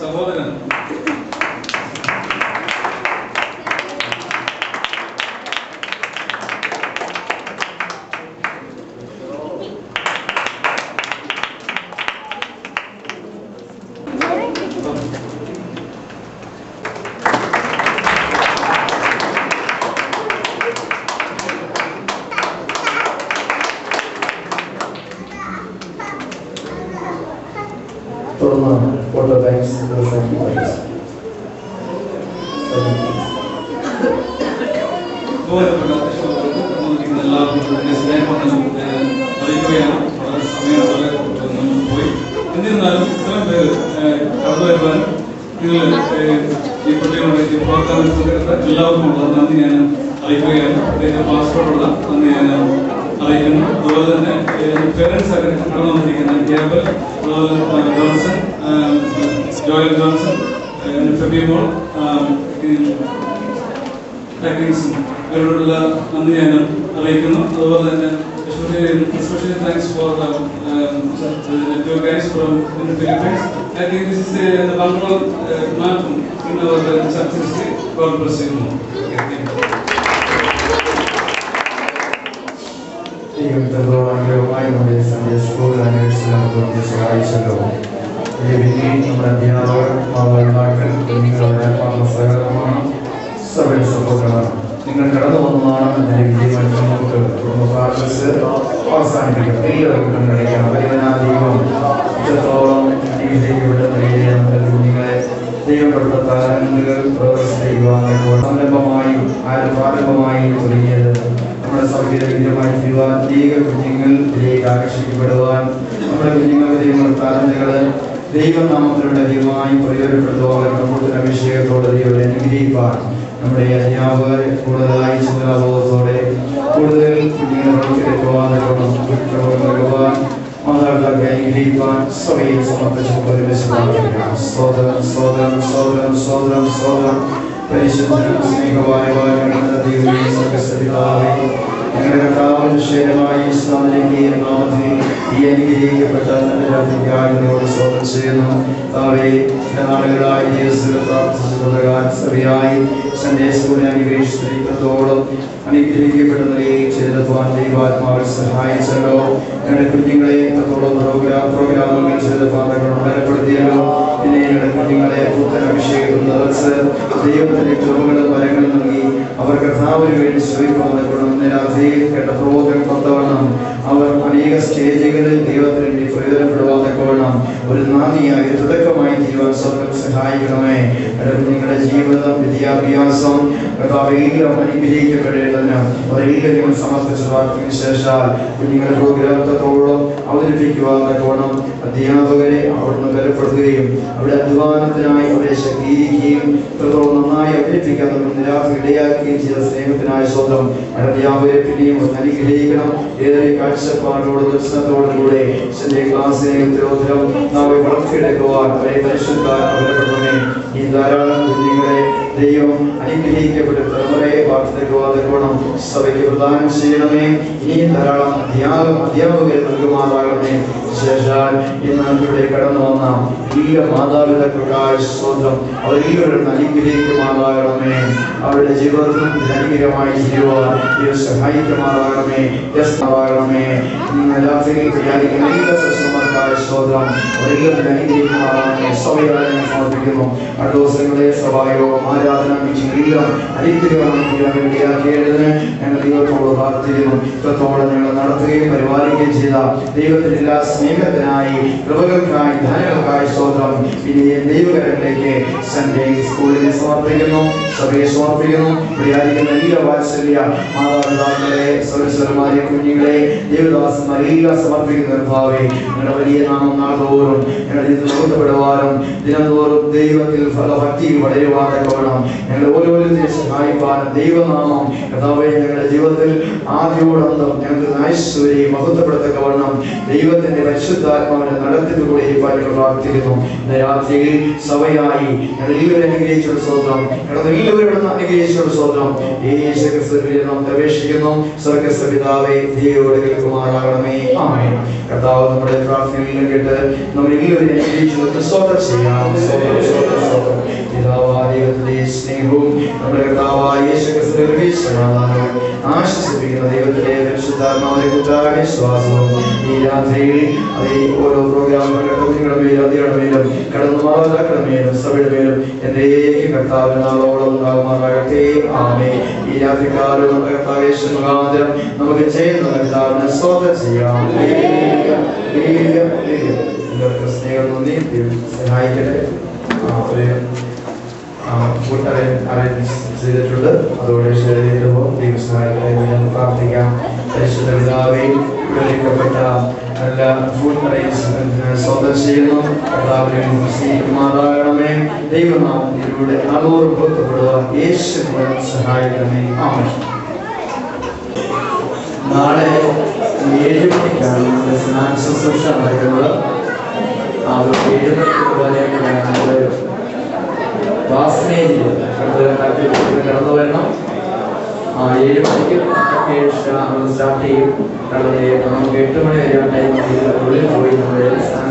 സഹോദരൻ Water banks എല്ലാവർക്കും സ്നേഹം അറിയിക്കുകയാണ്. വളരെ സമയം വളരെ പോയി. എന്നിരുന്നാലും ഇത്രയും പേര് കടന്നു വരുവാൻ നിങ്ങൾ ഈ കുട്ടികളുടെ ഈ പ്രവർത്തനം പങ്കെടുത്ത എല്ലാവർക്കുമുള്ള നന്ദി ഞാൻ അറിയിക്കുകയാണ്. പ്രത്യേകിച്ച് പാസ്പോർട്ടുള്ള നന്ദി ഞാൻ അറിയിക്കുന്നു. അതുപോലെ തന്നെ പേരൻസ് ഒക്കെ കടന്നു വന്നിരിക്കുന്ന കേബൽ, അതുപോലെ ജോൺസൺ, ജോയൽ ജോൺസൺ, ഫെബിമോൾ, അവരോടുള്ള നന്ദി ഞാൻ അറിയിക്കുന്നു. അതുപോലെ തന്നെ especially thanks for the guys from the Philippines. I think this is the wonderful man in our church history. God bless you. നമ്മുടെ സൺഡേ സ്കൂൾ അന്വേഷണത്തെ സഹായിച്ചല്ലോ. നമ്മുടെ അധ്യാപകർ, മാതാപിതാക്കൾ, കുഞ്ഞുങ്ങളുടെ സഹകരണമാണ്, സഭയുടെ സപ്പോർട്ടാണ്. നിങ്ങൾ കടന്നു വന്നതാണ് അതിന്റെ വിജയമായിട്ട് നമുക്ക് പ്രാർത്ഥിച്ച് അവസാനിപ്പിക്കാം. എല്ലാവർക്കും കണ്ടടിക്കാം. ദൈവം ഇത്രത്തോളം ജീവിതത്തിലൂടെ നമ്മുടെ കുഞ്ഞുങ്ങളെ ദൈവപ്പെട്ട താരങ്ങൾ പ്രവർത്തിക്കുവാൻ സംരംഭമായും പ്രാരംഭമായും തുടങ്ങിയത് നമ്മുടെ സഭയുടെ വിജയമായി തീരുവാൻ അനേക കുഞ്ഞുങ്ങൾ ഇതിലേക്ക് ആകർഷിക്കപ്പെടുവാൻ നമ്മുടെ കുഞ്ഞുങ്ങൾക്ക് ദൈവങ്ങളുടെ താരങ്ങള് ദൈവനാമത്തിലൂടെ ദൈവമായി പ്രയോജനപ്പെടുത്തുവാൻ നമ്മുടെ അഭിഷേകത്തോടെ ദൈവത്തെ അനുഗ്രഹിക്കാൻ നമ്മുടെ അധ്യാപകരെ കൂടുതലായി ചിന്താബോധത്തോടെ കൂടുതൽ കുഞ്ഞുങ്ങളെ വളർത്തിയെടുക്കുവാൻ മാതാപിതാക്കളെ അനുഗ്രഹിക്കാൻ സഭയെ സമർപ്പിച്ച് സ്തോത്രം സ്തോത്രം സ്തോത്രം സ്തോത്രം സ്തോത്രം പരിശുദ്ധനും സ്നേഹവാനുമായ ദൈവമേ സർവ്വസൃഷ്ടാവേ ഞങ്ങളുടെ കർത്താവിന്റെ ശേഷമായി നാമത്തിൽ ഈ അനുഗ്രഹിക്കപ്പെട്ട രാജ്യത്തോട് സ്തോത്രം ചെയ്യുന്നു. നാളുകളായി സഭയായി സൺഡേ സ്കൂളിനെ അനുഗ്രഹിച്ചിടത്തോളം അനുഗ്രഹിക്കപ്പെട്ട നിലയിൽ ചെയ്തെടുക്കുവാൻ ദൈവാത്മാവിൽ സഹായിച്ചല്ലോ. ഞങ്ങളുടെ കുഞ്ഞുങ്ങളെ എത്രത്തോളം പ്രോഗ്രാമുകൾ ചെയ്തെടുക്കാൻ ബലപ്പെടുത്തിയല്ലോ. പിന്നെ ഞങ്ങളുടെ കുഞ്ഞുങ്ങളെ പുത്തൻ അഭിഷേകം നിറച്ച് ദൈവത്തിന്റെ കൃപകളും ഫലങ്ങളും നൽകി അവർ കർത്താവിന് വേണ്ടി ശ്രമിക്കുവാൻ രാത്രിയിൽ കേട്ട പ്രബോധനം കൊണ്ടവണ്ണം അവർ അനേക സ്റ്റേജുകളിൽ ദൈവത്തിന് വേണ്ടി പ്രയോജനപ്പെടുവാൻ ഒരു നാന്ദിയായി തുടക്കമായി തീരുവാൻ സ്വന്തം സഹായിക്കണമേ. നിങ്ങളുടെ ജീവിതം, വിദ്യാഭ്യാസം എല്ലാം അനുഗ്രഹിക്കപ്പെടേണ്ടതിന് അവരെല്ലാം സമർപ്പിച്ച പ്രാർത്ഥനയ്ക്ക് ശേഷം കുഞ്ഞുങ്ങളുടെ പ്രോഗ്രാമത്തോളം അവതരിപ്പിക്കുവാൻ തക്കവണ്ണം അധ്യാപകരെ അവിടുന്ന് ബലപ്പെടുത്തുകയും അവരുടെ അധ്വാനത്തിനായി അവരെ ശക്തീകരിക്കുകയും ഇത്രത്തോളം നന്നായി അവതരിപ്പിക്കാൻ നിരാശ ഇടയാക്കുകയും ചെയ്ത സ്നേഹത്തിനായ സ്വന്തം അധ്യാപകരെ പിന്നെയും അനുഗ്രഹിക്കണം. ഏതൊരു കാഴ്ചപ്പാടോട് ദർശനത്തോടുകൂടെ ക്ലാസ്സിനെ ഉത്തരവാദിത്തം നാളെ വളർത്തിയെടുക്കുവാൻ അവരെ പരിശുദ്ധമേ. ഈ ധാരാളം കുഞ്ഞുങ്ങളെ ദൈവം അനുഗ്രഹിക്കപ്പെട്ട തലമുറയെ വാർത്തെടുക്കുവാൻ സഭയ്ക്ക് പ്രദാനം ചെയ്യണമേ. ഇനിയും ധാരാളം അധ്യാപകരെ നൽകുമാറാകണമേ. ശേഷാൽ ഇന്ന് ഇവിടെ കടന്നു വന്ന എല്ലാ മാതാപിതാക്കൾക്കായ സ്വന്തം അവരെല്ലാവരും അനുഗ്രഹിക്കുമാറാകണമേ. അവരുടെ ജീവിതത്തിൽ അനുഗ്രഹമായി ചെയ്യുവാൻ സഹായിക്കുമാറാകണമേ. ണമേ സ്വന്തം അവരെല്ലാവരും അനുഗ്രഹിക്കുമാറാകണമേ. സഭയായി സമർപ്പിക്കുന്നു. അടുത്ത ദിവസങ്ങളെ സഭയോ ആരാധന എല്ലാം അനുഗ്രഹമാക്കിയതിന് ഞങ്ങൾ ദൈവത്തോട് പ്രാർത്ഥിക്കുന്നു. ഇത്രത്തോടെ ഞങ്ങൾ നടത്തുകയും പരിപാലിക്കുകയും ചെയ്ത ദൈവത്തിന്റെ എല്ലാ സ്നേഹത്തിനായി, കൃപകൾക്കായി, ധനങ്ങൾക്കായി സ്വന്തം ഇനി ദൈവകരങ്ങളിലേക്ക് സൺഡേ സ്കൂളിനെ സമർപ്പിക്കുന്നു, സഭയെ സമർപ്പിക്കുന്നു. പ്രയാരിക്കുന്ന എല്ലാ വാത്സല്യ മാതാപിതാക്കളെ, സൗരസ്വരന്മാരെ, കുഞ്ഞുങ്ങളെ, ദേവദാസന്മാരെല്ലാം സമർപ്പിക്കുന്ന ഒരു ഭാവി ഞങ്ങളുടെ വലിയ നാമം നാൾതോറും ഞങ്ങളുടെ ബന്ധപ്പെടുവാനും ദിനംതോറും ദൈവത്തിൽ ഫലഭക്തിയിൽ വളരുവാനൊക്കെ വേണം. ഞങ്ങൾ ഓരോരുത്തരെ സഹായിപ്പാനും ദൈവനാമം കർത്താവേ ഞങ്ങളുടെ ജീവിതത്തിൽ ആദ്യോടന്തം ഞങ്ങൾക്ക് ഐശ്വര്യം മഹത്വപ്പെടുത്തക്ക വണ്ണം ദൈവത്തിന്റെ പരിശുദ്ധാത്മാവിന്റെ നടത്തിലൂടെ പ്രാർത്ഥിക്കുന്നു. ഇന്ന് രാത്രിയിൽ സഭയായി ഞങ്ങൾ എല്ലാവരും അനുഗ്രഹിച്ചൊരു സ്വന്തം എല്ലാവരും അനുഗ്രഹിച്ചൊരു സ്വന്തം യേശു ക്രിസ്തുവിൽ നാം അപേക്ഷിക്കുന്നു. സ്വർഗ്ഗസ്ഥപിതാവേ, ദൈവത്തോട് കേൾക്കുമാറാകണമേ. ആമേൻ. കർത്താവ് നമ്മുടെ പ്രാർത്ഥനയിൽ കേട്ട് നമ്മൾ എല്ലാവരും അനുഗ്രഹിച്ചു സ്വന്തം ചെയ്യാം. പിതാവായ സ്നേഹവും നമ്മുടെ കർത്താവായ യേശു ക്രിസ്തുവിന്റെ സമാധാനവും ആശ്വസിപ്പിക്കുന്ന ദൈവത്തിലെ പരിശുദ്ധാത്മാവിനെ കുറിച്ചുള്ള വിശ്വാസവും ഈ രാത്രിയിൽ അതേ ഓരോ പ്രോഗ്രാമുകളുടെ മേലും കടന്നു മാതാക്കളുടെ മേലും സഭയുടെ മേലും എന്നേക്കും കർത്താവിന്റെ നാളോളം ഉണ്ടാകുമാറാകട്ടെ. ആമേൻ. ഈ രാത്രികാലം നമ്മുടെ കർത്താവേശ മുഖാന്തരം നമുക്ക് ചെയ്യുന്ന കർത്താവിനെ സ്തോത്രം ചെയ്യാം. എല്ലാവർക്കും സ്നേഹം തോന്നി സഹായിക്കട്ടെ. ഫുഡ് അറേഞ്ച് ചെയ്തിട്ടുണ്ട്. അതോടെ ഷെയർ ചെയ്തപ്പോൾ ദൈവം സഹായിക്കാതെ പ്രാർത്ഥിക്കാം. പരിശുദ്ധ പിതാവേ, വിളിക്കപ്പെട്ട നല്ല ഫുഡ് അറേഞ്ച്മെന്റ് സ്വന്തം ചെയ്യുന്നു. മാതാകണമേ. ദൈവനാമത്തിലൂടെ അലോർപ്പെടുവാൻ യേശു സഹായിക്കണമേ. ആമേൻ. നാളെ 7 മണിക്കാണ് നമ്മുടെ സ്നാന ശുശ്രൂഷ നടക്കുന്നത്. 7 മണിക്ക് പോലെ വാസനയിൽ കടന്നു വരണം. 7 മണിക്ക് സ്റ്റാർട്ട് ചെയ്യും. നമുക്ക് 8 മണി വരെ ടൈം ഉള്ളിൽ പോയി നമ്മുടെ സ്നാന